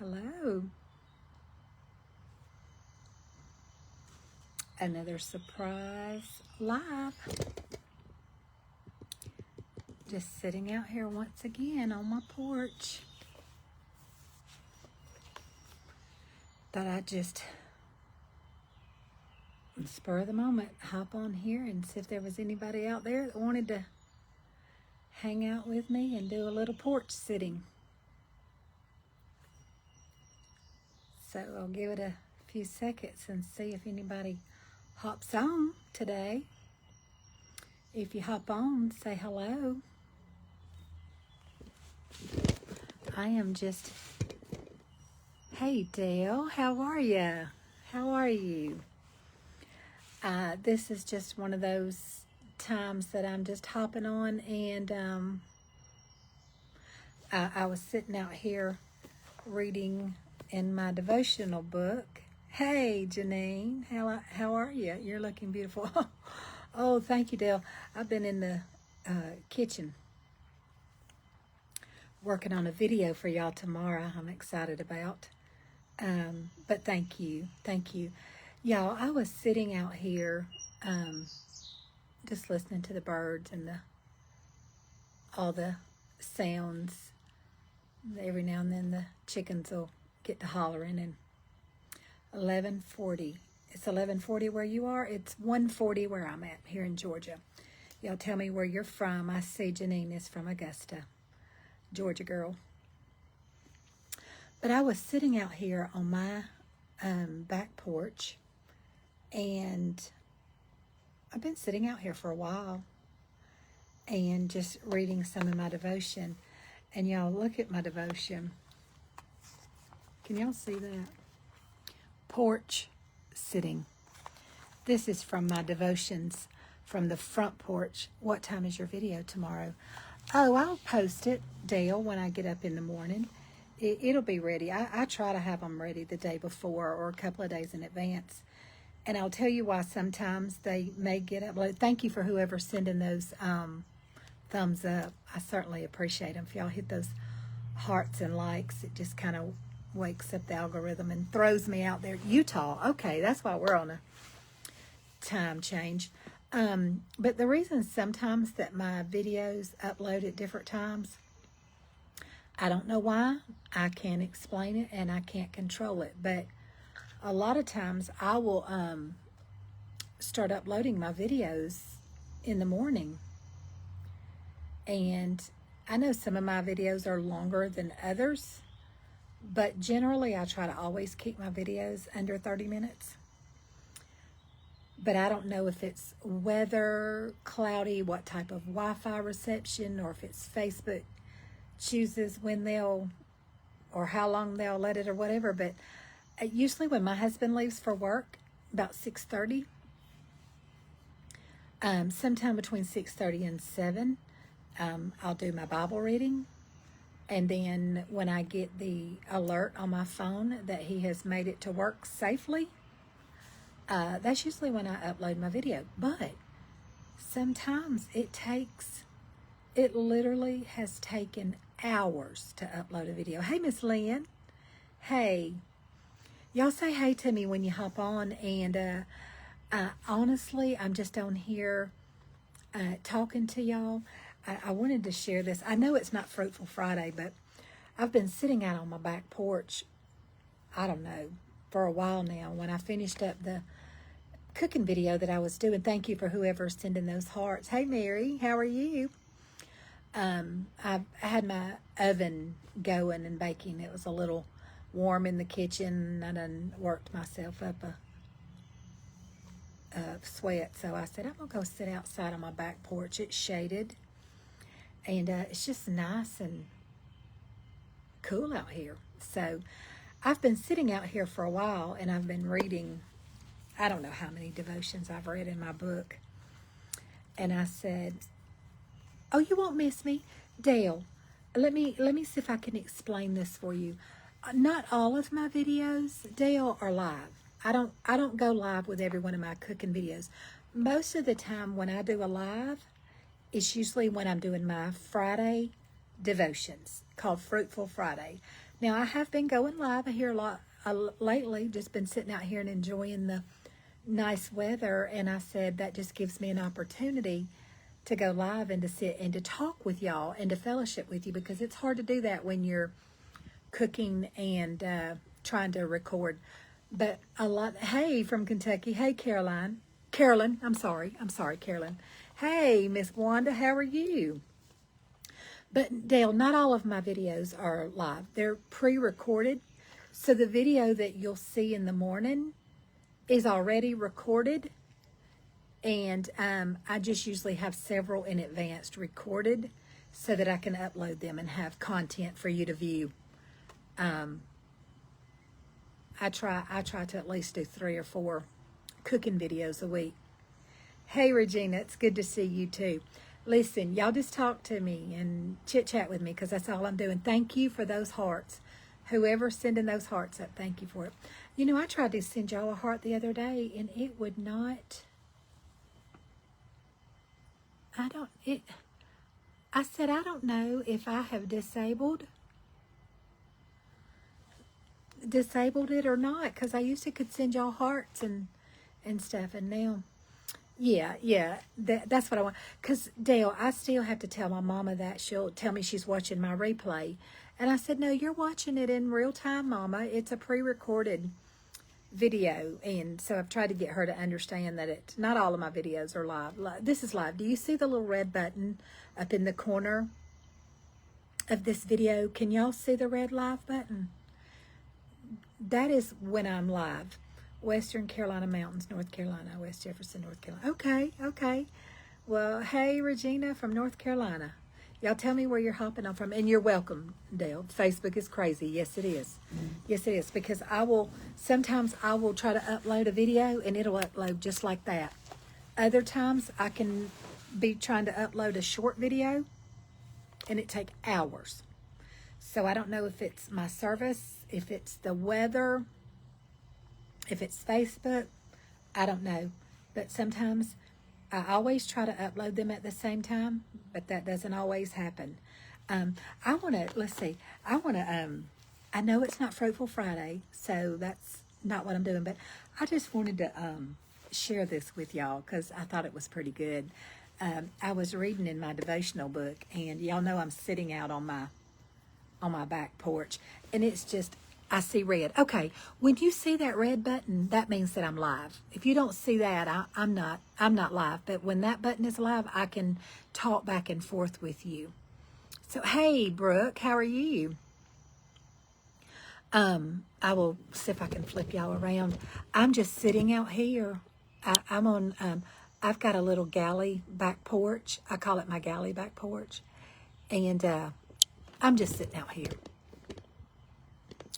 Hello. Another surprise live. Just sitting out here once again on my porch. Thought I'd just, on the spur of the moment, hop on here and see if there was anybody out there that wanted to hang out with me and do a little porch sitting. So I'll give it a few seconds and see if anybody hops on today. If you hop on, say hello. I am just, hey Dale, how are you? How are you? This is just one of those times that I'm just hopping on, and I was sitting out here reading in my devotional book. Hey Janine, how are you? You're looking beautiful. Oh, thank you, Dale. I've been in the kitchen working on a video for y'all tomorrow. I'm excited about. But thank you. Y'all, I was sitting out here just listening to the birds and all the sounds. Every now and then the chickens will get to hollering. And 11:40. It's 11:40 where you are. It's 1:40 where I'm at here in Georgia. Y'all tell me where you're from. I see Janine is from Augusta, Georgia girl. But I was sitting out here on my back porch, and I've been sitting out here for a while and just reading some of my devotion. And y'all, look at my devotion. Can y'all see that? Porch sitting. This is from my devotions from the front porch. What time is your video tomorrow? Oh, I'll post it, Dale, when I get up in the morning. It'll be ready. I try to have them ready the day before or a couple of days in advance. And I'll tell you why sometimes they may get uploaded. Thank you for whoever's sending those thumbs up. I certainly appreciate them. If y'all hit those hearts and likes, it just kind of wakes up the algorithm and throws me out there. Utah. Okay, that's why we're on a time change. But the reason sometimes that my videos upload at different times, I don't know why. I can't explain it and I can't control it. But a lot of times I will start uploading my videos in the morning. And I know some of my videos are longer than others, but generally I try to always keep my videos under 30 minutes. But I don't know if it's weather, cloudy, what type of Wi-Fi reception, or if it's Facebook chooses when they'll, or how long they'll let it or whatever. But usually when my husband leaves for work, about 6:30, sometime between 6:30 and 7, I'll do my Bible reading. And then when I get the alert on my phone that he has made it to work safely, that's usually when I upload my video. But sometimes it literally has taken hours to upload a video. Hey, Miss Lynn. Hey. Y'all say hey to me when you hop on. And honestly, I'm just on here talking to y'all. I wanted to share this. I know it's not Fruitful Friday, but I've been sitting out on my back porch, I don't know, for a while now. When I finished up the cooking video that I was doing, thank you for whoever's sending those hearts. Hey, Mary, how are you? I had my oven going and baking. It was a little warm in the kitchen. I done worked myself up a sweat. So I said, I'm going to go sit outside on my back porch. It's shaded. And it's just nice and cool out here. So I've been sitting out here for a while, and I've been reading, I don't know how many devotions I've read in my book. And I said, oh, you won't miss me? Dale, let me see if I can explain this for you. Not all of my videos, Dale, are live. I don't go live with every one of my cooking videos. Most of the time when I do a live, it's usually when I'm doing my Friday devotions called Fruitful Friday. Now, I have been going live here a lot lately, just been sitting out here and enjoying the nice weather, and I said that just gives me an opportunity to go live and to sit and to talk with y'all and to fellowship with you, because it's hard to do that when you're cooking and trying to record. But a lot, hey, from Kentucky, hey, Carolyn, I'm sorry, Carolyn. Hey, Miss Wanda, how are you? But Dale, not all of my videos are live. They're pre-recorded. So the video that you'll see in the morning is already recorded. And I just usually have several in advance recorded so that I can upload them and have content for you to view. I try to at least do 3 or 4 cooking videos a week. Hey, Regina, it's good to see you too. Listen, y'all just talk to me and chit-chat with me, because that's all I'm doing. Thank you for those hearts. Whoever's sending those hearts up, thank you for it. You know, I tried to send y'all a heart the other day, and it would not... I said, I don't know if I have disabled it or not, because I used to could send y'all hearts and stuff, and now... Yeah, that's what I want. Because, Dale, I still have to tell my mama that. She'll tell me she's watching my replay. And I said, no, you're watching it in real time, Mama. It's a pre-recorded video. And so I've tried to get her to understand that not all of my videos are live. This is live. Do you see the little red button up in the corner of this video? Can y'all see the red live button? That is when I'm live. Western Carolina Mountains, North Carolina, West Jefferson, North Carolina. Okay. Well, hey, Regina from North Carolina. Y'all tell me where you're hopping on from. And you're welcome, Dale. Facebook is crazy. Yes, it is. Yes, it is. Because sometimes I will try to upload a video and it'll upload just like that. Other times I can be trying to upload a short video and it take hours. So I don't know if it's my service, if it's the weather, if it's Facebook, I don't know. But sometimes I always try to upload them at the same time, but that doesn't always happen. I know it's not Fruitful Friday, so that's not what I'm doing, but I just wanted to share this with y'all because I thought it was pretty good. I was reading in my devotional book, and y'all know I'm sitting out on my back porch, and it's just, I see red. Okay, when you see that red button, that means that I'm live. If you don't see that, I'm not live. But when that button is live, I can talk back and forth with you. So, hey, Brooke, how are you? I will see if I can flip y'all around. I'm just sitting out here. I've got a little galley back porch. I call it my galley back porch. And I'm just sitting out here.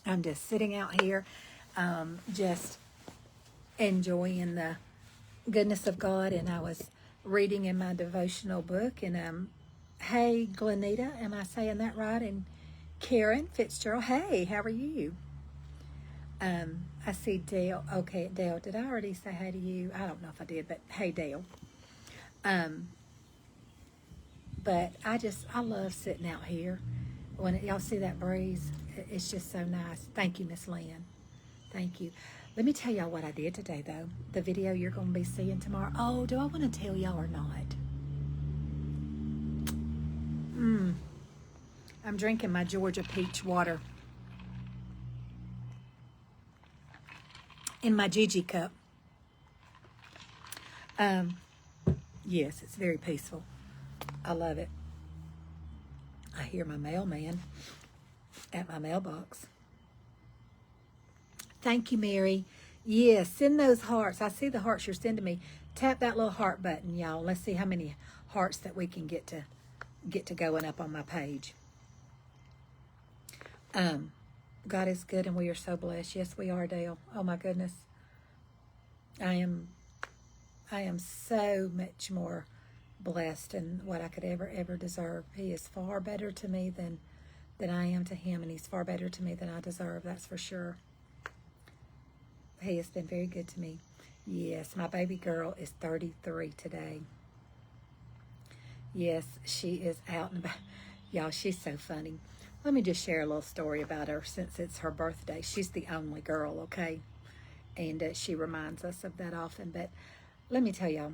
I'm just sitting out here, just enjoying the goodness of God. And I was reading in my devotional book. And hey, Glenita, am I saying that right? And Karen Fitzgerald, hey, how are you? I see Dale. Okay, Dale, did I already say hi to you? I don't know if I did, but hey, Dale. But I love sitting out here. When y'all see that breeze, it's just so nice. Thank you, Miss Lynn. Thank you. Let me tell y'all what I did today, though. The video you're going to be seeing tomorrow. Oh, do I want to tell y'all or not? I'm drinking my Georgia peach water in my GiGi cup. Yes, it's very peaceful. I love it. I hear my mailman at my mailbox. Thank you, Mary. Yes, send those hearts. I see the hearts you're sending me. Tap that little heart button, y'all. Let's see how many hearts that we can get to going up on my page. God is good and we are so blessed. Yes, we are, Dale. Oh my goodness. I am so much more blessed than what I could ever deserve. He is far better to me than I am to him, and he's far better to me than I deserve, that's for sure. He has been very good to me. Yes, my baby girl is 33 today. Yes, she is out and about. Y'all, she's so funny. Let me just share a little story about her since it's her birthday. She's the only girl, okay? And she reminds us of that often. But let me tell y'all,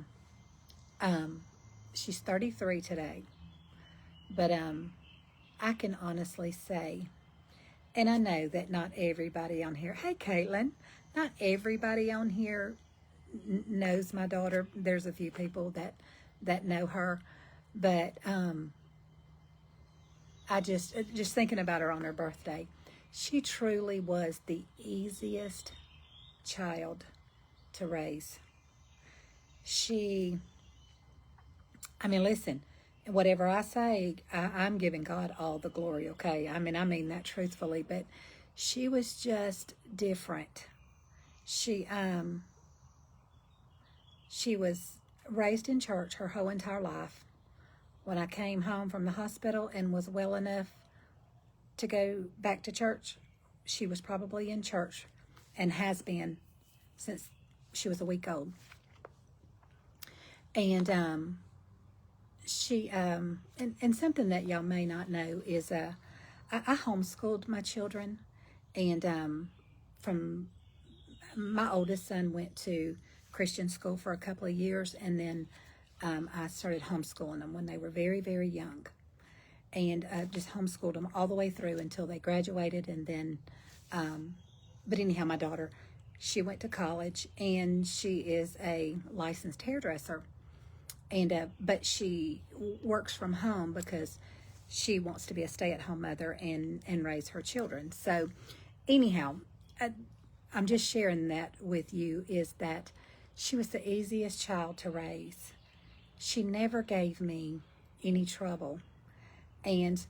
she's 33 today. But I can honestly say, and I know that not everybody on here, hey Caitlin, not everybody on here knows my daughter. There's a few people that know her, but I just thinking about her on her birthday, she truly was the easiest child to raise. I mean, listen, whatever I say, I'm giving God all the glory, okay? I mean that truthfully, but she was just different. She was raised in church her whole entire life. When I came home from the hospital and was well enough to go back to church, she was probably in church and has been since she was a week old. And she and something that y'all may not know is I homeschooled my children, and from my oldest son went to Christian school for a couple of years, and then I started homeschooling them when they were very, very young, and just homeschooled them all the way through until they graduated. And then but anyhow, my daughter, she went to college, and she is a licensed hairdresser. And but she works from home because she wants to be a stay-at-home mother and raise her children. So anyhow, I'm just sharing that with you, is that she was the easiest child to raise. She never gave me any trouble. And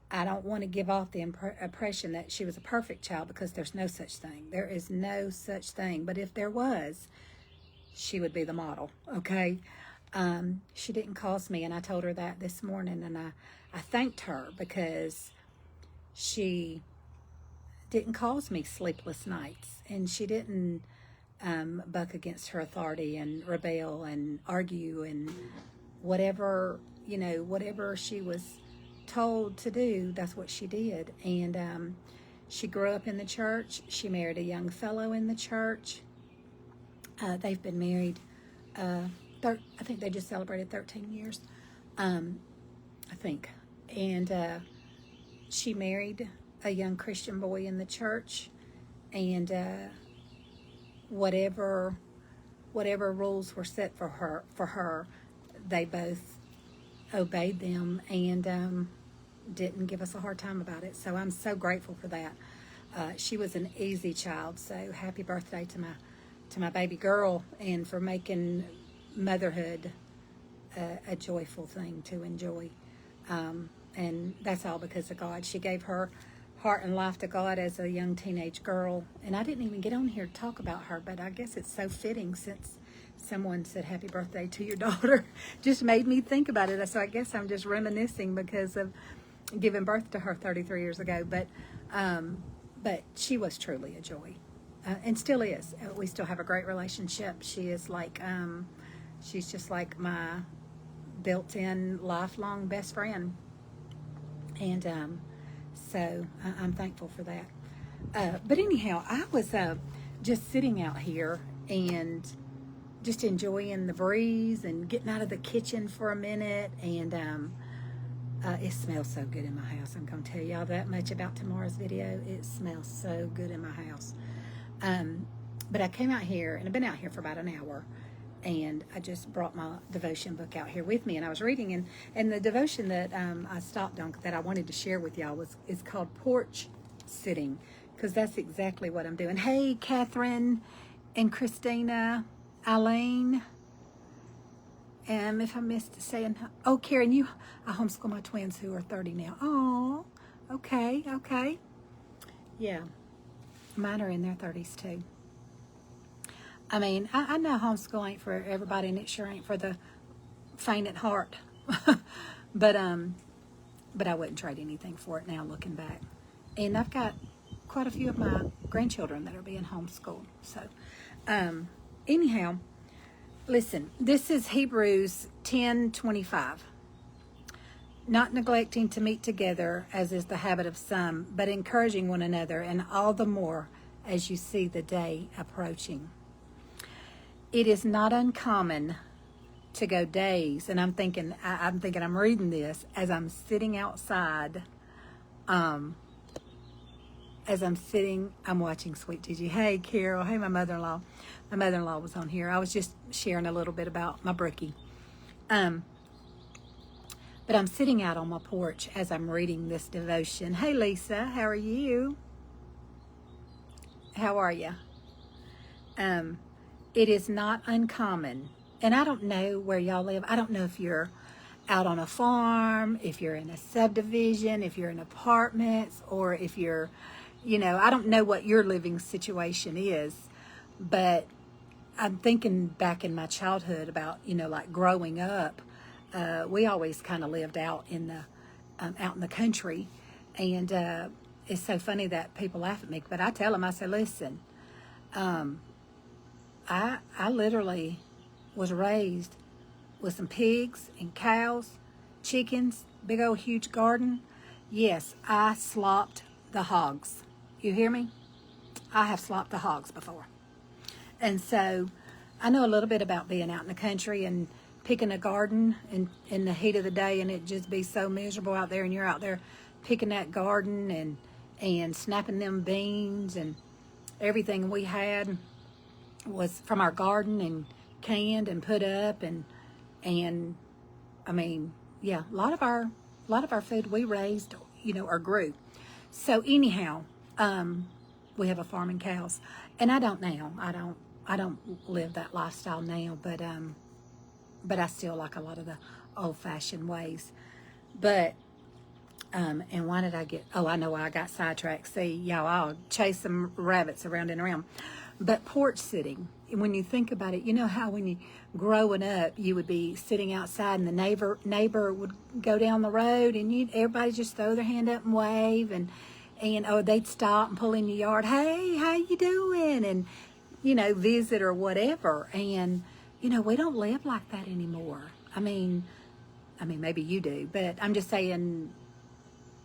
I don't want to give off the impression that she was a perfect child, because there's no such thing. There is no such thing. But if there was, she would be the model, okay? She didn't cause me, and I told her that this morning, and I thanked her because she didn't cause me sleepless nights, and she didn't buck against her authority and rebel and argue and whatever she was told to do, that's what she did. And she grew up in the church. She married a young fellow in the church. They've been married I think they just celebrated 13 years, I think. And she married a young Christian boy in the church, and whatever rules were set for her, they both obeyed them and didn't give us a hard time about it. So I'm so grateful for that. She was an easy child. So happy birthday to my baby girl, and for making motherhood a joyful thing to enjoy. And that's all because of God. She gave her heart and life to God as a young teenage girl. And I didn't even get on here to talk about her, but I guess it's so fitting since someone said happy birthday to your daughter. Just made me think about it. So I guess I'm just reminiscing because of giving birth to her 33 years ago. But she was truly a joy, and still is. We still have a great relationship. She is like, she's just like my built-in lifelong best friend. And so I'm thankful for that. But anyhow, I was just sitting out here and just enjoying the breeze and getting out of the kitchen for a minute. And it smells so good in my house. I'm going to tell y'all that much about tomorrow's video. It smells so good in my house. But I came out here, and I've been out here for about an hour. And I just brought my devotion book out here with me, and I was reading, and the devotion that I stopped on that I wanted to share with y'all is called Porch Sitting, because that's exactly what I'm doing. Hey, Catherine and Christina, Eileen, if I missed saying, oh, Karen, I homeschool my twins who are 30 now. Oh, okay. Yeah, mine are in their 30s too. I mean, I know homeschool ain't for everybody, and it sure ain't for the faint at heart. but I wouldn't trade anything for it now, looking back. And I've got quite a few of my grandchildren that are being homeschooled. So, anyhow, listen, this is Hebrews 10:25. not neglecting to meet together, as is the habit of some, but encouraging one another, and all the more as you see the day approaching. It is not uncommon to go days, and I'm thinking I'm reading this as I'm sitting outside. I'm watching Sweet GiGi. Hey, Carol. Hey, my mother-in-law. My mother-in-law was on here. I was just sharing a little bit about my brookie. But I'm sitting out on my porch as I'm reading this devotion. Hey, Lisa. How are you? How are you? It is not uncommon. And I don't know where y'all live. I don't know if you're out on a farm, if you're in a subdivision, if you're in apartments, or if you're, I don't know what your living situation is. But I'm thinking back in my childhood about, like growing up. We always kind of lived out in the country, and it's so funny that people laugh at me. But I tell them, I say, listen, I literally was raised with some pigs and cows, chickens, big old huge garden. Yes, I slopped the hogs. You hear me? I have slopped the hogs before, and so I know a little bit about being out in the country and picking a garden in the heat of the day, and it just be so miserable out there, and you're out there picking that garden and snapping them beans, and everything we had was from our garden and canned and put up, and I mean, yeah, a lot of our food we raised, or grew. So anyhow, we have a farm and cows, and I don't now. I don't live that lifestyle now, but I still like a lot of the old-fashioned ways. But, and why did I get, I know why I got sidetracked. See, y'all, I'll chase some rabbits around and around. But porch sitting, when you think about it, you know how when you growing up, you would be sitting outside and the neighbor would go down the road, and everybody just throw their hand up and wave, and they'd stop and pull in your yard. Hey, how you doing? And, visit or whatever. And, we don't live like that anymore. I mean, maybe you do, but I'm just saying,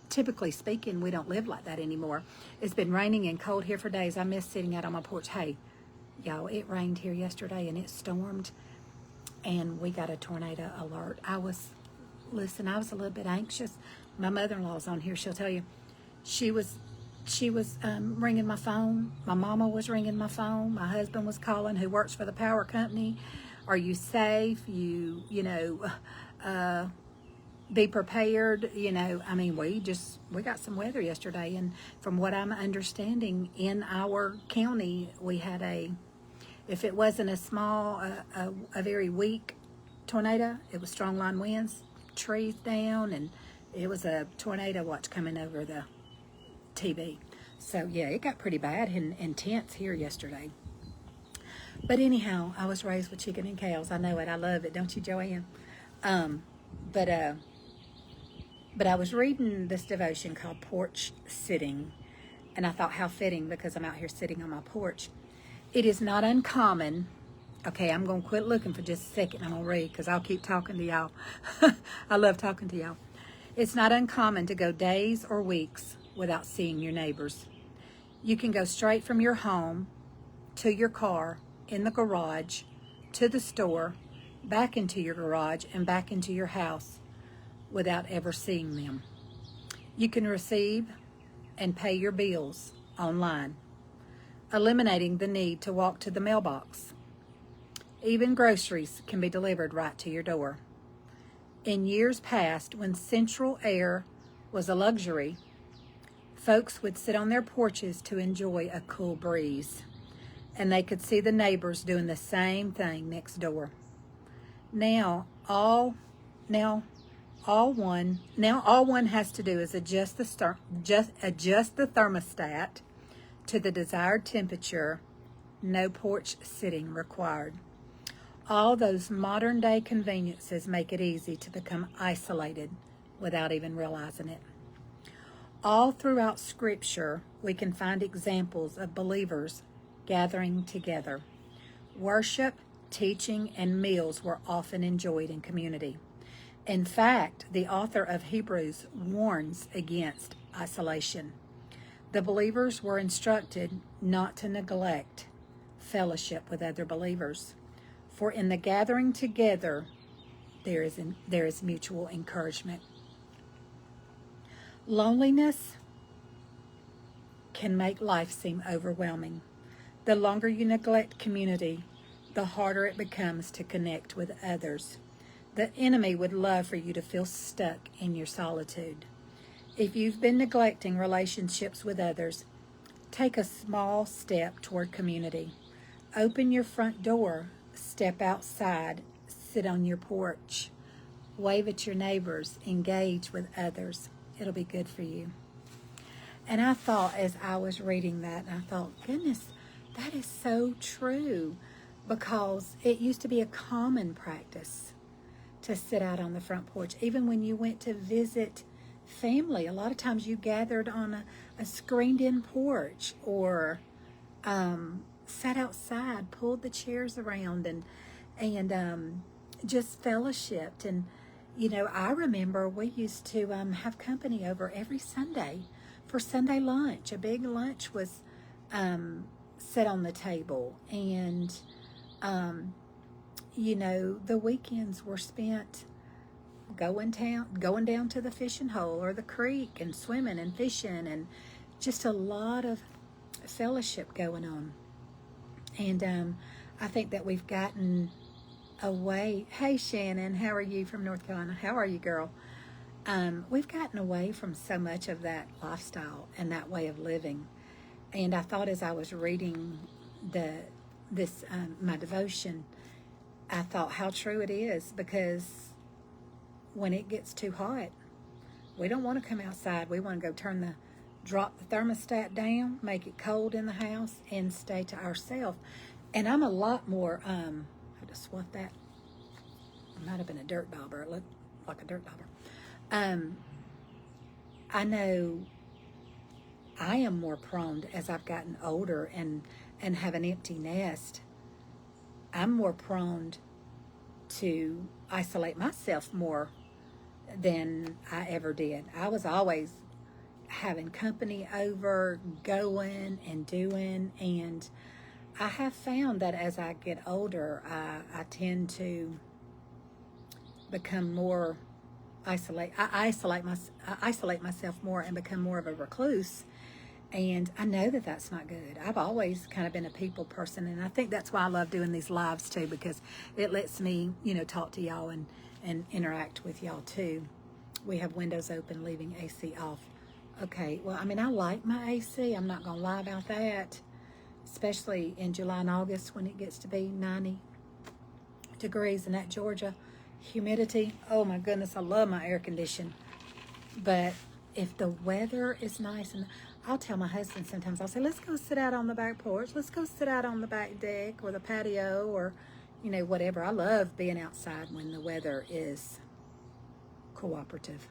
typically speaking, we don't live like that anymore. It's been raining and cold here for days. I miss sitting out on my porch. Hey, y'all, it rained here yesterday and it stormed, and we got a tornado alert. I was a little bit anxious. My mother-in-law's on here. She'll tell you, she was ringing my phone. My mama was ringing my phone. My husband was calling, who works for the power company. Are you safe? Be prepared. We got some weather yesterday, and from what I'm understanding, in our county, we had if it wasn't a small, a very weak tornado, it was strong line winds, trees down, and it was a tornado watch coming over the TV. So yeah, it got pretty bad and intense here yesterday. But anyhow, I was raised with chicken and cows. I know it. I love it. Don't you, Joanne? But I was reading this devotion called Porch Sitting, and I thought how fitting, because I'm out here sitting on my porch. It is not uncommon. Okay, I'm going to quit looking for just a second. I'm going to read, because I'll keep talking to y'all. I love talking to y'all. It's not uncommon to go days or weeks without seeing your neighbors. You can go straight from your home to your car, in the garage, to the store, back into your garage, and back into your house without ever seeing them. You can receive and pay your bills online, eliminating the need to walk to the mailbox. Even groceries can be delivered right to your door. In years past, when central air was a luxury, folks would sit on their porches to enjoy a cool breeze, and they could see the neighbors doing the same thing next door. Now all one has to do is adjust the thermostat to the desired temperature. No porch sitting required. All those modern day conveniences make it easy to become isolated without even realizing it. All throughout Scripture, we can find examples of believers gathering together. Worship, teaching, and meals were often enjoyed in community. In fact, the author of Hebrews warns against isolation. The believers were instructed not to neglect fellowship with other believers, for in the gathering together there is mutual encouragement. Loneliness can make life seem overwhelming. The longer you neglect community, the harder it becomes to connect with others. The enemy would love for you to feel stuck in your solitude. If you've been neglecting relationships with others, take a small step toward community. Open your front door, step outside, sit on your porch, wave at your neighbors, engage with others. It'll be good for you. And I thought, as I was reading that, I thought, goodness, that is so true, because it used to be a common practice to sit out on the front porch. Even when you went to visit family, a lot of times you gathered on a screened-in porch, or sat outside, pulled the chairs around, and just fellowshipped. And I remember we used to have company over every Sunday for Sunday lunch. A big lunch was set on the table, and the weekends were spent going down to the fishing hole or the creek and swimming and fishing, and just a lot of fellowship going on. And I think that we've gotten away. Hey, Shannon, how are you from North Carolina? How are you, girl? We've gotten away from so much of that lifestyle and that way of living. And I thought, as I was reading my devotion, I thought how true it is, because when it gets too hot, we don't want to come outside. We want to go drop the thermostat down, make it cold in the house, and stay to ourselves. And I'm a lot more, I had to swat that. It might have been a dirt dauber. It looked like a dirt dauber. I know I am more prone, as I've gotten older and have an empty nest, I'm more prone to isolate myself more than I ever did. I was always having company over, going and doing, and I have found that as I get older, I tend to become more I isolate myself more and become more of a recluse. And I know that that's not good. I've always kind of been a people person, and I think that's why I love doing these lives too, because it lets me, talk to y'all and interact with y'all too. We have windows open, leaving AC off. Okay, well, I like my AC. I'm not going to lie about that, especially in July and August when it gets to be 90 degrees in that Georgia humidity. Oh my goodness, I love my air condition. But if the weather is nice, and I'll tell my husband sometimes, I'll say, let's go sit out on the back porch. Let's go sit out on the back deck or the patio, or, whatever. I love being outside when the weather is cooperative.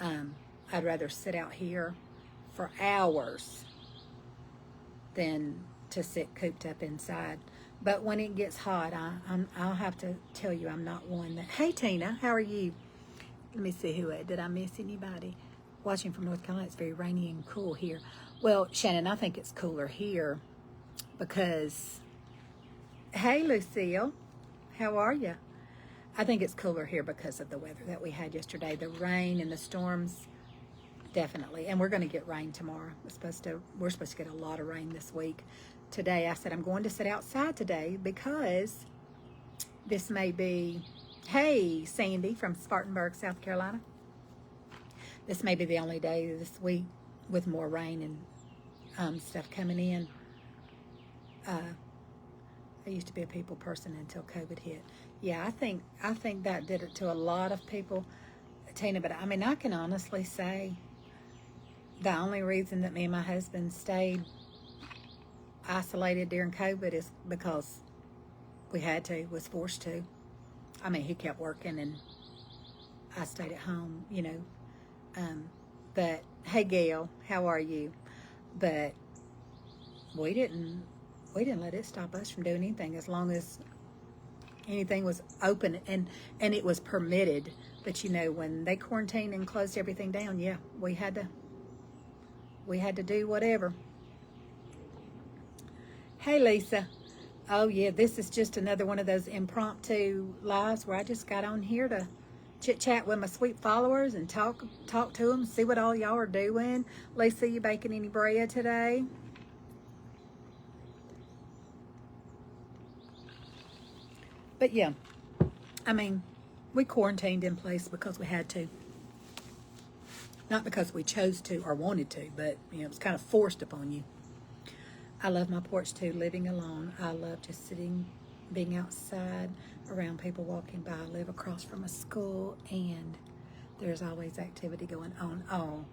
I'd rather sit out here for hours than to sit cooped up inside. But when it gets hot, I'll have to tell you, I'm not one that... Hey, Tina, how are you? Let me see did I miss anybody? Watching from North Carolina, it's very rainy and cool here. Well, Shannon, I think it's cooler here because... Hey, Lucille, how are you? I think it's cooler here because of the weather that we had yesterday. The rain and the storms, definitely. And we're going to get rain tomorrow. We're supposed to get a lot of rain this week. Today, I said I'm going to sit outside today because this may be... Hey, Sandy from Spartanburg, South Carolina. This may be the only day this week with more rain and stuff coming in. I used to be a people person until COVID hit. Yeah, I think that did it to a lot of people, Tina. But I can honestly say the only reason that me and my husband stayed isolated during COVID is because we had to, was forced to. He kept working and I stayed at home, but hey, Gail, how are you? But we didn't let it stop us from doing anything, as long as, anything was open, and it was permitted. But you know, when they quarantined and closed everything down, yeah, we had to do whatever. Hey, Lisa. Oh yeah, this is just another one of those impromptu lives where I just got on here to chit chat with my sweet followers and talk to them, see what all y'all are doing. Lisa, you baking any bread today? But yeah, I mean, we quarantined in place because we had to. Not because we chose to or wanted to, but you know, it was kind of forced upon you. I love my porch too, living alone. I love just sitting, being outside, around people walking by. I live across from a school, and there's always activity going on. Oh,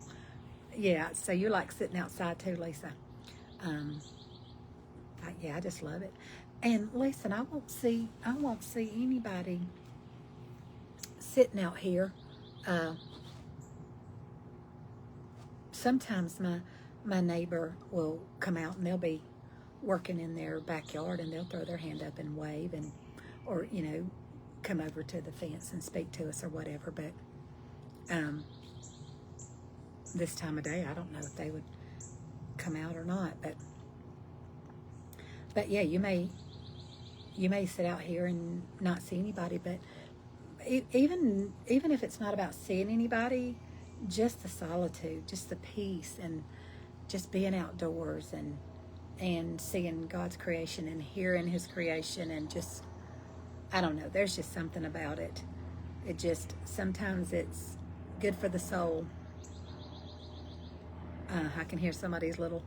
yeah, so you like sitting outside too, Lisa. Yeah, I just love it. And listen, I won't see anybody sitting out here. Sometimes my neighbor will come out and they'll be working in their backyard and they'll throw their hand up and wave, and or you know, come over to the fence and speak to us or whatever. But this time of day, I don't know if they would come out or not. But yeah, you may sit out here and not see anybody. But even if it's not about seeing anybody, just the solitude, just the peace, and just being outdoors and seeing God's creation and hearing His creation, and just, I don't know, there's just something about it. It just, sometimes it's good for the soul. I can hear somebody's little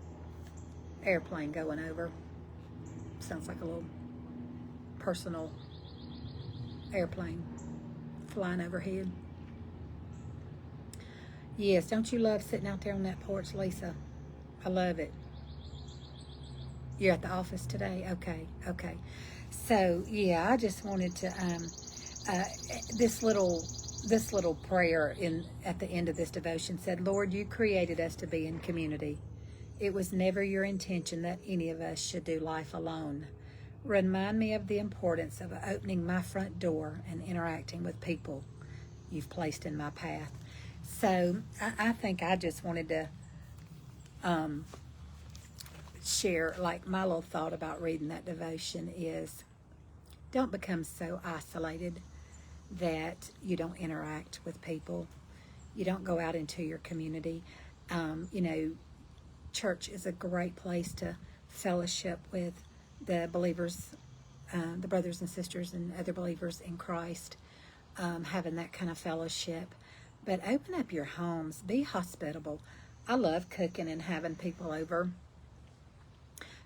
airplane going over. Sounds like a little personal airplane flying overhead. Yes, don't you love sitting out there on that porch, Lisa? I love it. You're at the office today? Okay. So, yeah, I just wanted to, this little prayer at the end of this devotion said, Lord, you created us to be in community. It was never your intention that any of us should do life alone. Remind me of the importance of opening my front door and interacting with people you've placed in my path. So I think I just wanted to share, like, my little thought about reading that devotion is, don't become so isolated that you don't interact with people. You don't go out into your community. You know, church is a great place to fellowship with the believers, the brothers and sisters and other believers in Christ, having that kind of fellowship. But open up your homes. Be hospitable. I love cooking and having people over.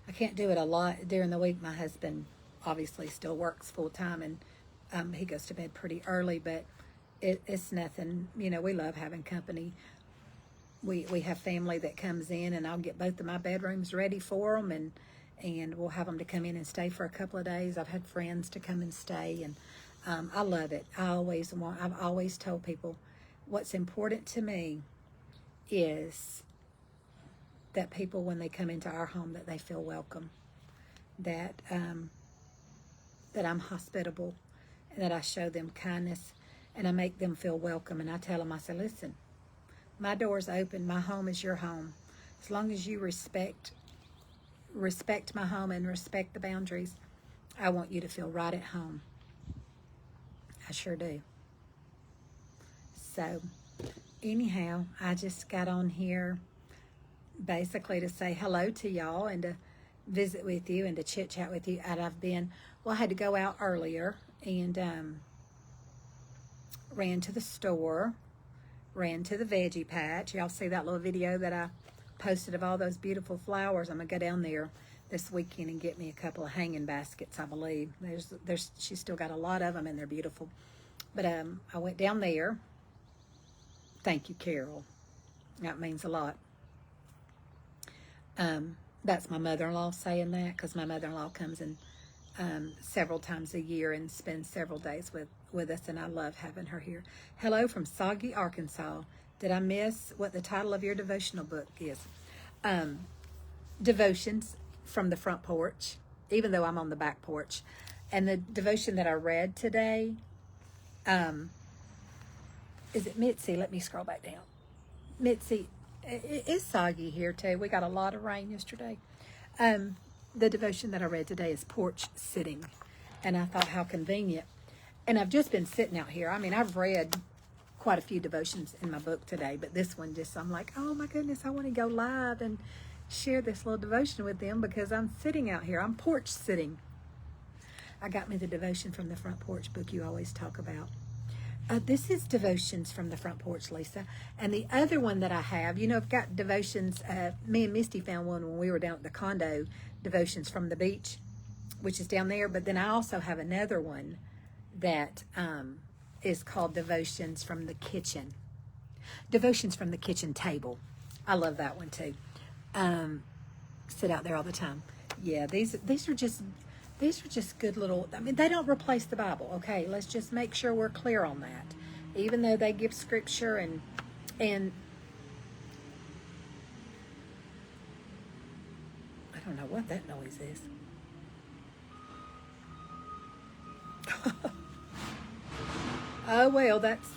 I can't do it a lot during the week. My husband obviously still works full time, and he goes to bed pretty early, but it's nothing. You know, we love having company. We have family that comes in, and I'll get both of my bedrooms ready for them, and we'll have them to come in and stay for a couple of days. I've had friends to come and stay, and I love it. I've always told people, what's important to me is that people, when they come into our home, that they feel welcome, that I'm hospitable, and that I show them kindness, and I make them feel welcome. And I tell them, I say, listen, my door's open. My home is your home. As long as you respect my home and respect the boundaries, I want you to feel right at home. I sure do. So anyhow, I just got on here basically to say hello to y'all and to visit with you and to chit chat with you. And I had to go out earlier and ran to the store, ran to the veggie patch. Y'all see that little video that I posted of all those beautiful flowers? I'm gonna go down there this weekend and get me a couple of hanging baskets. I believe she's still got a lot of them, and they're beautiful. But I went down there. Thank you, Carol. That means a lot. That's my mother-in-law saying that, because my mother-in-law comes in several times a year and spends several days with us, and I love having her here. Hello from Soggy, Arkansas. Did I miss what the title of your devotional book is? Devotions from the front porch, even though I'm on the back porch. And the devotion that I read today, is it Mitzi? Let me scroll back down. Mitzi, it's soggy here too. We got a lot of rain yesterday. The devotion that I read today is porch sitting. And I thought how convenient. And I've just been sitting out here. I mean, I've read quite a few devotions in my book today, but this one just, I'm like, oh my goodness, I want to go live and share this little devotion with them because I'm sitting out here. I'm porch sitting. I got me the devotion from the Front Porch book you always talk about. This is devotions from the Front Porch, Lisa. And the other one that I have, you know, I've got devotions. Me and Misty found one when we were down at the condo, devotions from the beach, which is down there. But then I also have another one that is called Devotions from the Kitchen. Devotions from the Kitchen Table. I love that one too. Sit out there all the time. Yeah, these are just good little, I mean, they don't replace the Bible, okay? Let's just make sure we're clear on that. Even though they give scripture and I don't know what that noise is. Oh, well, that's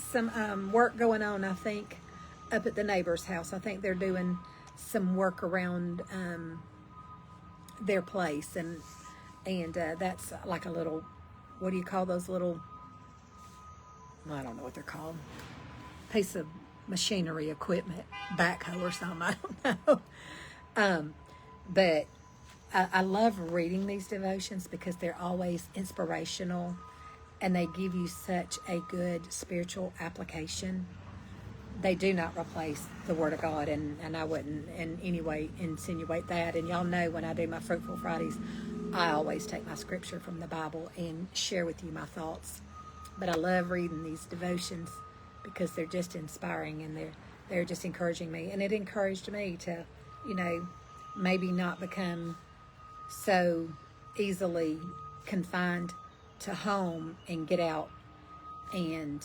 some work going on, I think, up at the neighbor's house. I think they're doing some work around their place, and that's like a little, what do you call those little, I don't know what they're called, piece of machinery, equipment, backhoe or something, I don't know. But I love reading these devotions because they're always inspirational and they give you such a good spiritual application. They do not replace the Word of God, and I wouldn't in any way insinuate that. And y'all know when I do my Fruitful Fridays, I always take my scripture from the Bible and share with you my thoughts. But I love reading these devotions because they're just inspiring and they're just encouraging me. And it encouraged me to, you know, maybe not become so easily confined to home and get out and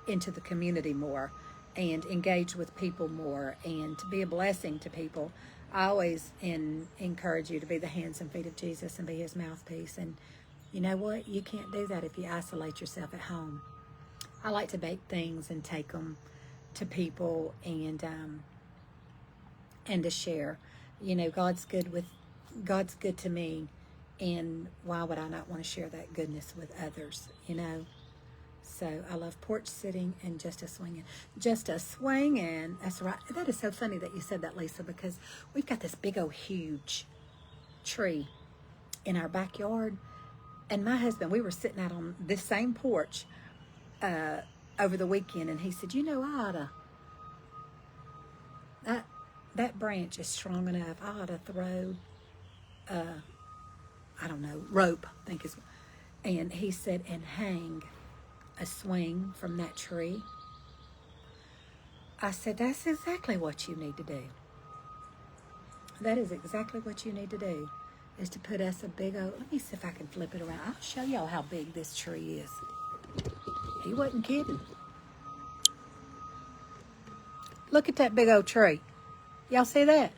into the community more and engage with people more and to be a blessing to people. I always encourage you to be the hands and feet of Jesus and be his mouthpiece. And you know what? You can't do that if you isolate yourself at home. I like to bake things and take them to people and to share. You know, God's good to me, and why would I not want to share that goodness with others, you know? So I love porch sitting and just a swinging. Just a swinging. That's right. That is so funny that you said that, Lisa, because we've got this big old huge tree in our backyard. And my husband, we were sitting out on this same porch over the weekend, and he said, you know, that branch is strong enough. I ought to throw, I don't know, rope, I think is. And he said, and hang a swing from that tree. I said, that's exactly what you need to do. That is exactly what you need to do, is to put us a big old, let me see if I can flip it around. I'll show y'all how big this tree is. He wasn't kidding. Look at that big old tree. Y'all see that?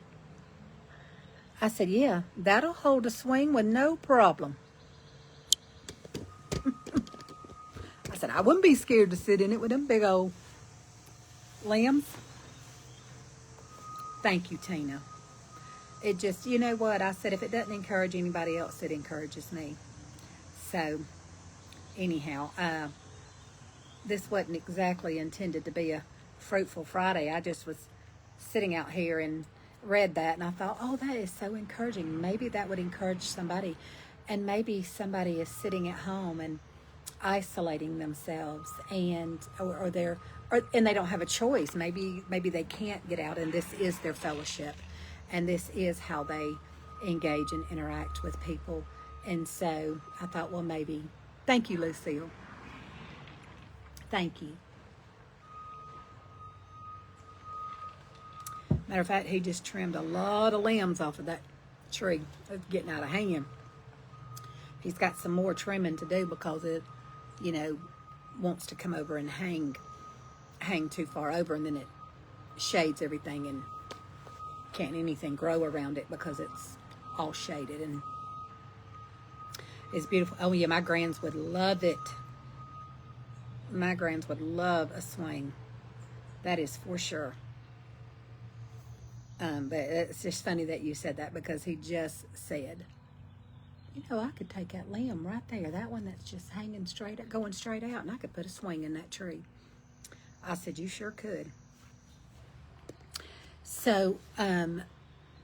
I said, yeah, that'll hold a swing with no problem. I said, I wouldn't be scared to sit in it with them big old limbs. Thank you, Tina. It just, you know what? I said, if it doesn't encourage anybody else, it encourages me. So, anyhow, this wasn't exactly intended to be a Fruitful Friday. I just was sitting out here and read that, and I thought, oh, that is so encouraging. Maybe that would encourage somebody, and maybe somebody is sitting at home and isolating themselves, and and they don't have a choice. Maybe they can't get out, and this is their fellowship, and this is how they engage and interact with people. And so I thought, well, maybe. Thank you, Lucille. Thank you. Matter of fact, he just trimmed a lot of limbs off of that tree. It's getting out of hand. He's got some more trimming to do because it, you know, wants to come over and hang too far over, and then it shades everything and can't anything grow around it because it's all shaded. And is beautiful. Oh yeah, my grands would love it. My grands would love a swing. That is for sure. But it's just funny that you said that because he just said, you know, I could take that limb right there, that one that's just hanging straight up, going straight out, and I could put a swing in that tree. I said, you sure could. So,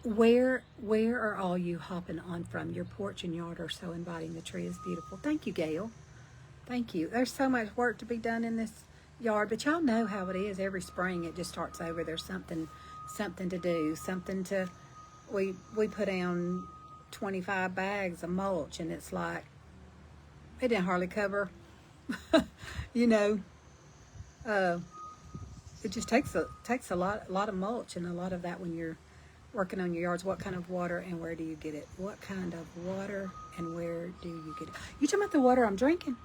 where are all you hopping on from? Your porch and yard are so inviting. The tree is beautiful. Thank you, Gail. Thank you. There's so much work to be done in this yard, but y'all know how it is. Every spring it just starts over. There's something to do, something to. We put down 25 bags of mulch, and it's like it didn't hardly cover. You know, it just takes a lot of mulch, and a lot of that when you're working on your yards. What kind of water and where do you get it? What kind of water and where do you get it? You talking about the water I'm drinking?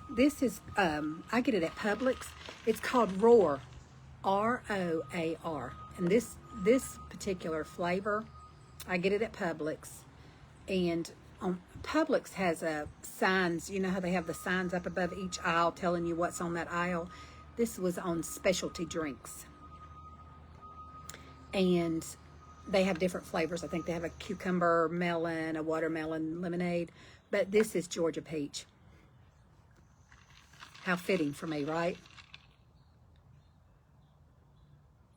This is, I get it at Publix. It's called Roar, R-O-A-R. And this particular flavor, I get it at Publix. And Publix has signs, you know how they have the signs up above each aisle telling you what's on that aisle? This was on specialty drinks. And they have different flavors. I think they have a cucumber, melon, a watermelon lemonade. But this is Georgia peach. How fitting for me, right?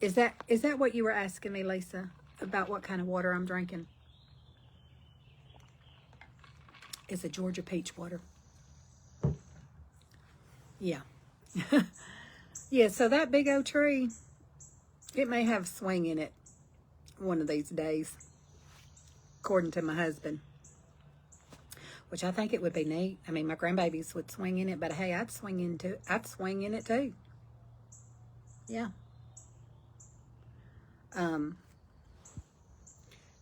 Is that what you were asking me, Lisa, about what kind of water I'm drinking? It's a Georgia peach water. Yeah. Yeah, so that big old tree, it may have swing in it one of these days, according to my husband. Which I think it would be neat. I mean, my grandbabies would swing in it, but hey, I'd swing in it too. Yeah.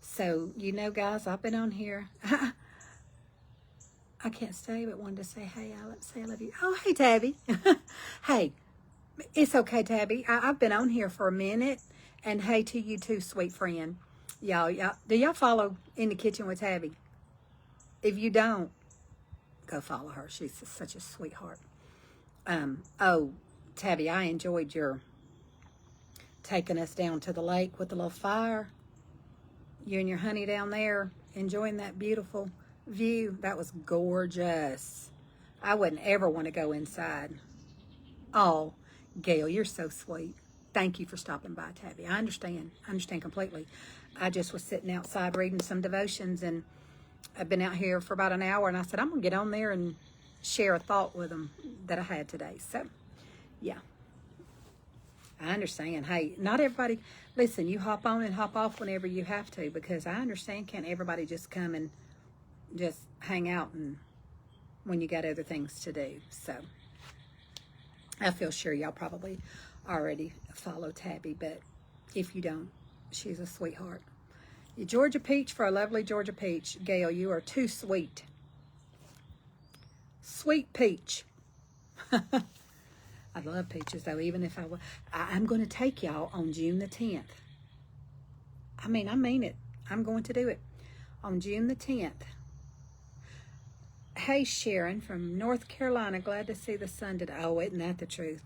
So, you know, guys, I've been on here. I can't stay, but wanted to say, hey, I love you. Oh, hey, Tabby. Hey, it's okay, Tabby. I've been on here for a minute, and hey to you too, sweet friend. Y'all, do y'all follow In the Kitchen with Tabby? If you don't, go follow her. She's such a sweetheart. Oh, Tabby, I enjoyed your taking us down to the lake with the little fire. You and your honey down there enjoying that beautiful view. That was gorgeous. I wouldn't ever want to go inside. Oh, Gail, you're so sweet. Thank you for stopping by, Tabby. I understand. I understand completely. I just was sitting outside reading some devotions, and I've been out here for about an hour, and I said, I'm going to get on there and share a thought with them that I had today. So, yeah. I understand. Hey, not everybody, listen, you hop on and hop off whenever you have to, because I understand can't everybody just come and just hang out and when you got other things to do. So, I feel sure y'all probably already follow Tabby, but if you don't, she's a sweetheart. Georgia peach for a lovely Georgia peach. Gail, you are too sweet. Sweet peach. I love peaches, though, even if I'm going to take y'all on June the 10th. I mean it. I'm going to do it. On June the 10th. Hey, Sharon from North Carolina. Glad to see the sun today. Oh, isn't that the truth?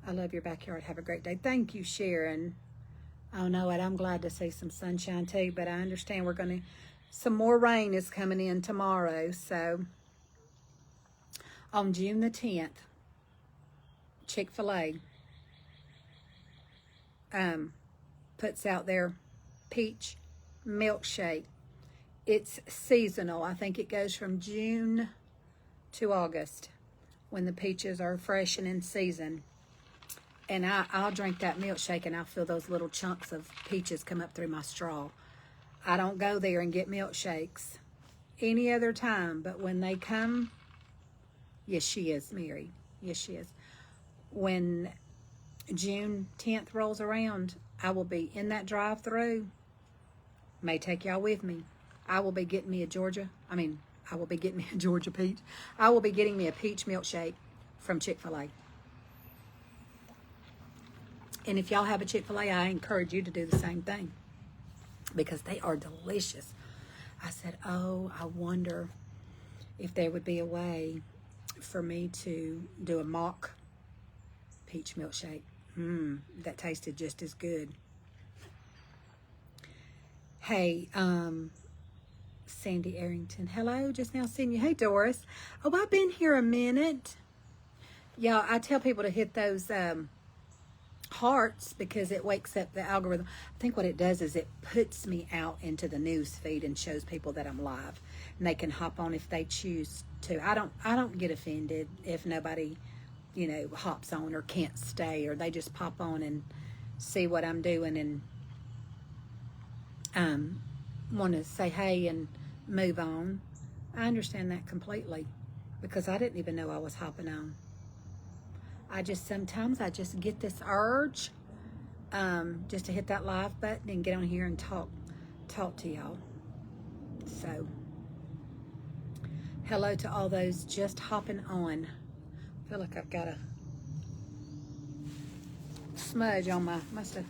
I love your backyard. Have a great day. Thank you, Sharon. Oh, no, what? I'm glad to see some sunshine, too, but I understand some more rain is coming in tomorrow, so on June the 10th, Chick-fil-A puts out their peach milkshake. It's seasonal. I think it goes from June to August when the peaches are fresh and in season. And I'll drink that milkshake and I'll feel those little chunks of peaches come up through my straw. I don't go there and get milkshakes any other time, but when they come, yes, she is, Mary. Yes, she is. When June 10th rolls around, I will be in that drive-through. May take y'all with me. I will be getting me a Georgia peach. I will be getting me a peach milkshake from Chick-fil-A. And if y'all have a Chick-fil-A, I encourage you to do the same thing because they are delicious. I said, oh, I wonder if there would be a way for me to do a mock peach milkshake. That tasted just as good. Hey, Sandy Arrington. Hello, just now seeing you. Hey, Doris. Oh, I've been here a minute. Yeah, I tell people to hit those hearts because it wakes up the algorithm. I think what it does is it puts me out into the news feed and shows people that I'm live, and they can hop on if they choose to. I don't get offended if nobody, hops on or can't stay, or they just pop on and see what I'm doing and want to say hey and move on. I understand that completely because I didn't even know I was hopping on. Sometimes I just get this urge just to hit that live button and get on here and talk to y'all. So, hello to all those just hopping on. I feel like I've got a smudge on must have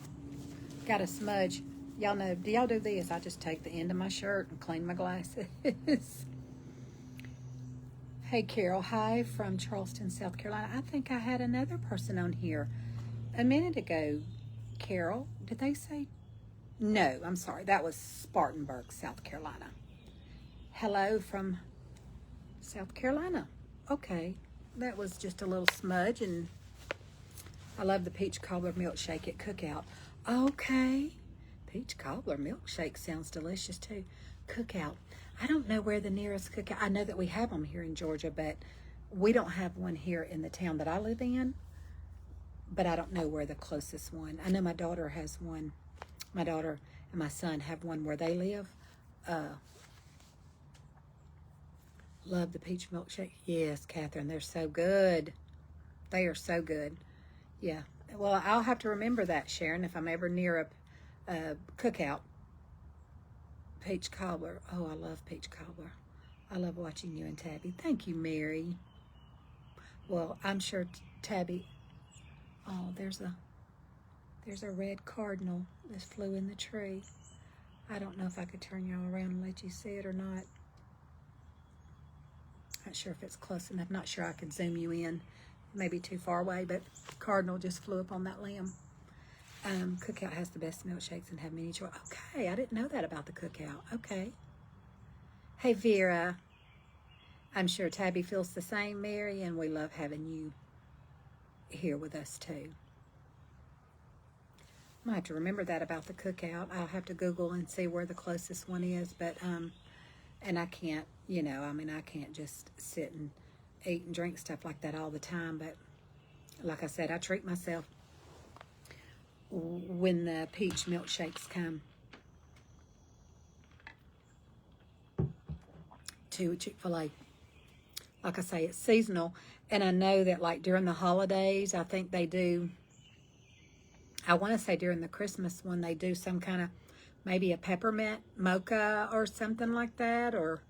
got a smudge. Y'all know, do y'all do this? I just take the end of my shirt and clean my glasses. Hey, Carol. Hi from Charleston, South Carolina. I think I had another person on here a minute ago. Carol, did they say? No, I'm sorry. That was Spartanburg, South Carolina. Hello from South Carolina. Okay. That was just a little smudge, and I love the peach cobbler milkshake at Cookout. Okay. Peach cobbler milkshake sounds delicious, too. Cookout. I don't know where the nearest Cookout. I know that we have them here in Georgia, but we don't have one here in the town that I live in. But I don't know where the closest one. I know my daughter has one. My daughter and my son have one where they live. Love the peach milkshake. Yes, Catherine, they're so good. They are so good. Yeah. Well, I'll have to remember that, Sharon, if I'm ever near a Cookout. Peach cobbler. Oh, I love peach cobbler. I love watching you and Tabby. Thank you, Mary. Well, I'm sure Tabby. Oh, there's a red cardinal that flew in the tree. I don't know if I could turn y'all around and let you see it or not. Not sure if it's close enough. Not sure I could zoom you in. Maybe too far away, but cardinal just flew up on that limb. Cookout has the best milkshakes and have many choice. Okay, I didn't know that about the Cookout. Okay. Hey, Vera. I'm sure Tabby feels the same, Mary, and we love having you here with us, too. I might have to remember that about the Cookout. I'll have to Google and see where the closest one is, but, and I can't, I can't just sit and eat and drink stuff like that all the time, but like I said, I treat myself when the peach milkshakes come to Chick-fil-A. Like I say, it's seasonal, and I know that like during the holidays, I think they do, I want to say during the Christmas one, they do some kind of, maybe a peppermint mocha or something like that, or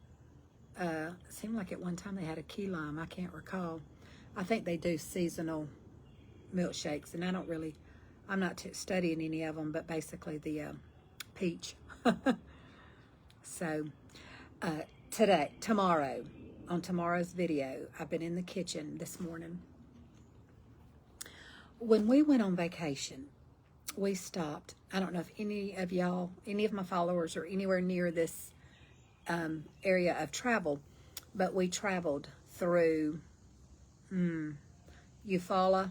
it seemed like at one time they had a key lime, I can't recall. I think they do seasonal milkshakes, and I'm not studying any of them, but basically the peach. So tomorrow, on tomorrow's video, I've been in the kitchen this morning. When we went on vacation, we stopped. I don't know if any of my followers are anywhere near this area of travel, but we traveled through Eufaula,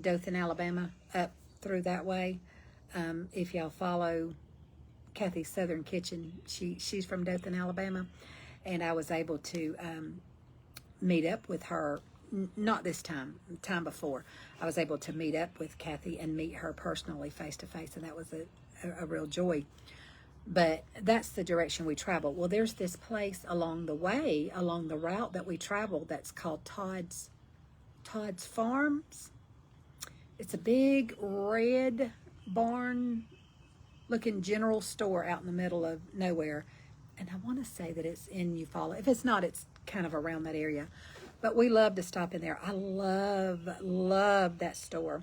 Dothan, Alabama, up through that way. If y'all follow Kathy's Southern Kitchen, she's from Dothan, Alabama, and I was able to meet up with her. Not this time before. I was able to meet up with Kathy and meet her personally, face to face, and that was a real joy. But that's the direction we travel. Well, there's this place along the route that we traveled that's called Todd's Farms. It's a big red barn looking general store out in the middle of nowhere. And I want to say that it's in Eufaula. If it's not, it's kind of around that area. But we love to stop in there. I love that store.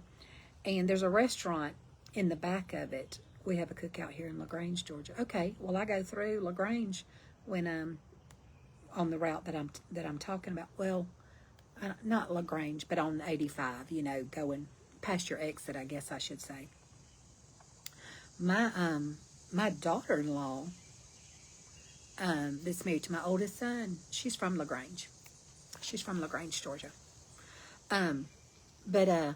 And there's a restaurant in the back of it. We have a Cookout here in LaGrange, Georgia. Okay, well, I go through LaGrange when on the route that I'm talking about. Well, not LaGrange, but on 85, you know, going past your exit, I guess I should say. My daughter-in-law, that's married to my oldest son, she's from LaGrange. She's from LaGrange, Georgia. But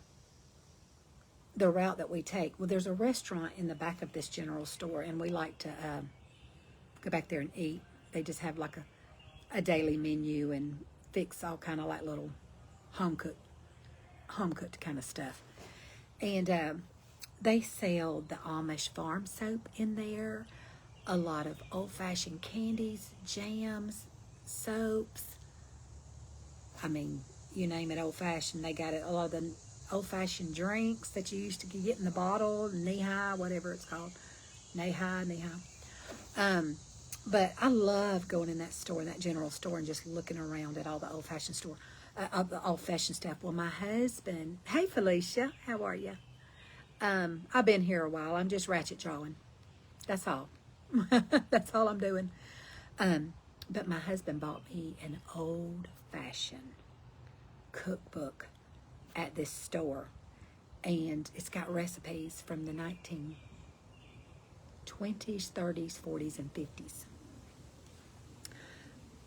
the route that we take, well, there's a restaurant in the back of this general store, and we like to go back there and eat. They just have like a daily menu and fix all kind of like little home cooked kind of stuff. And they sell the Amish farm soap in there, a lot of old-fashioned candies, jams, soaps. I mean, you name it old-fashioned, they got it. A lot of the old-fashioned drinks that you used to get in the bottle, knee-high, whatever it's called. Knee-high. But I love going in that store, in that general store, and just looking around at all the old-fashioned stuff. Well, my husband, hey Felicia, how are you? I've been here a while. I'm just ratchet drawing. That's all. That's all I'm doing. But my husband bought me an old-fashioned cookbook at this store, and it's got recipes from the 1920s, 30s, 40s, and 50s.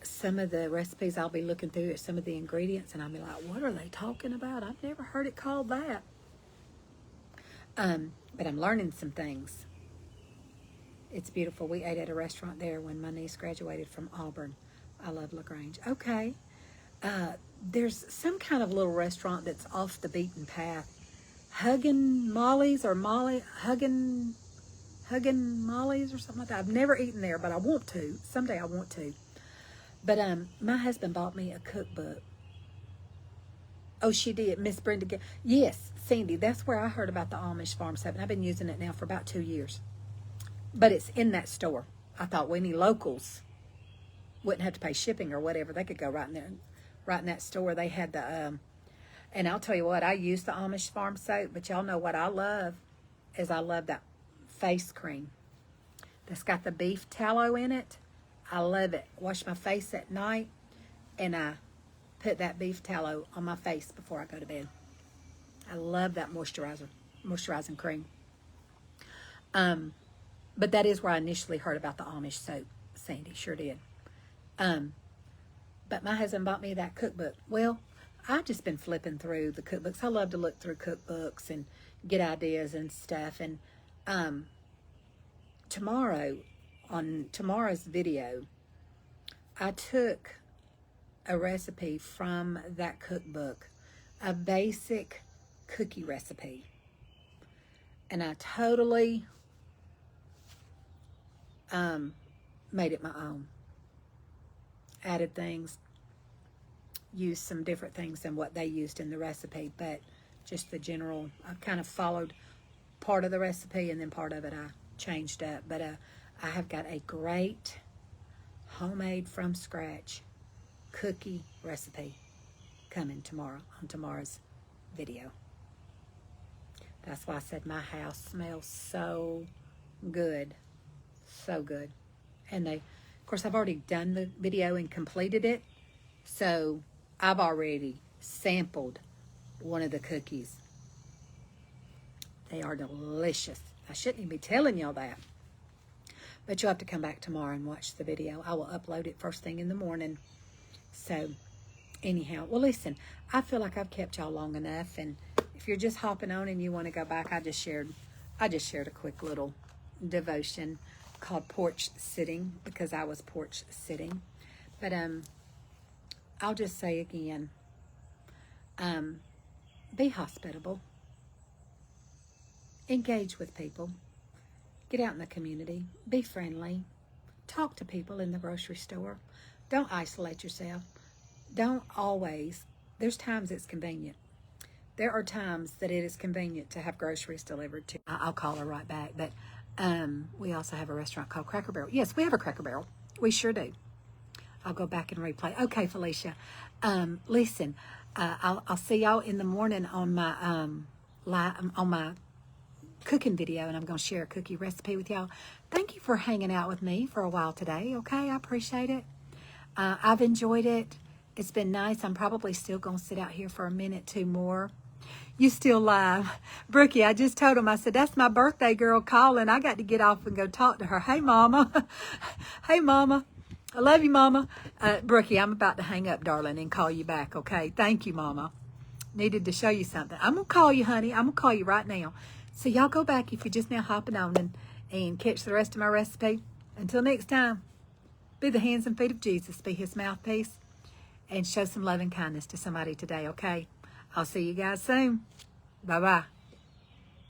Some of the recipes I'll be looking through at some of the ingredients, and I'll be like, what are they talking about? I've never heard it called that. But I'm learning some things. It's beautiful. We ate at a restaurant there when my niece graduated from Auburn. I love LaGrange. Okay. There's some kind of little restaurant that's off the beaten path. Huggin' Molly's or Huggin' Molly's or something like that. I've never eaten there, but I want to. Someday I want to. But my husband bought me a cookbook. Oh, she did. Miss Brenda. Yes, Sandy. That's where I heard about the Amish farm soap, and I've been using it now for about 2 years. But it's in that store. I thought, well, any locals wouldn't have to pay shipping or whatever. They could go right in there, right in that store. They had the, and I'll tell you what, I use the Amish farm soap, but y'all know what I love is I love that face cream that's got the beef tallow in it. I love it. Wash my face at night, and I put that beef tallow on my face before I go to bed. I love that moisturizing cream. But that is where I initially heard about the Amish soap, Sandy. Sure did. But my husband bought me that cookbook. Well, I've just been flipping through the cookbooks. I love to look through cookbooks and get ideas and stuff. And on tomorrow's video, I took a recipe from that cookbook, a basic cookie recipe, and I totally made it my own. Added things, used some different things than what they used in the recipe, but just the general, I kind of followed part of the recipe, and then part of it I changed up. But I have got a great homemade from scratch cookie recipe coming tomorrow on tomorrow's video. That's why I said my house smells so good. So good. And of course, I've already done the video and completed it. So I've already sampled one of the cookies. They are delicious. I shouldn't even be telling y'all that. But you'll have to come back tomorrow and watch the video. I will upload it first thing in the morning. So anyhow, well, listen, I feel like I've kept y'all long enough. And if you're just hopping on and you want to go back, I just shared a quick little devotion called Porch Sitting, because I was porch sitting. But I'll just say again, be hospitable, engage with people, get out in the community, be friendly, talk to people in the grocery store. Don't isolate yourself. Don't always. There's times it's convenient. There are times that it is convenient to have groceries delivered to. I'll call her right back. But we also have a restaurant called Cracker Barrel. Yes, we have a Cracker Barrel. We sure do. I'll go back and replay. Okay, Felicia. Listen, I'll see y'all in the morning on my cooking video, and I'm going to share a cookie recipe with y'all. Thank you for hanging out with me for a while today. Okay, I appreciate it. I've enjoyed it. It's been nice. I'm probably still going to sit out here for a minute, two more. You still live. Brookie, I just told him, I said, that's my birthday girl calling. I got to get off and go talk to her. Hey, Mama. Hey, Mama. I love you, Mama. Brookie, I'm about to hang up, darling, and call you back, okay? Thank you, Mama. Needed to show you something. I'm going to call you, honey. I'm going to call you right now. So y'all go back if you're just now hopping on and catch the rest of my recipe. Until next time, be the hands and feet of Jesus. Be his mouthpiece. And show some love and kindness to somebody today, okay? I'll see you guys soon. Bye-bye.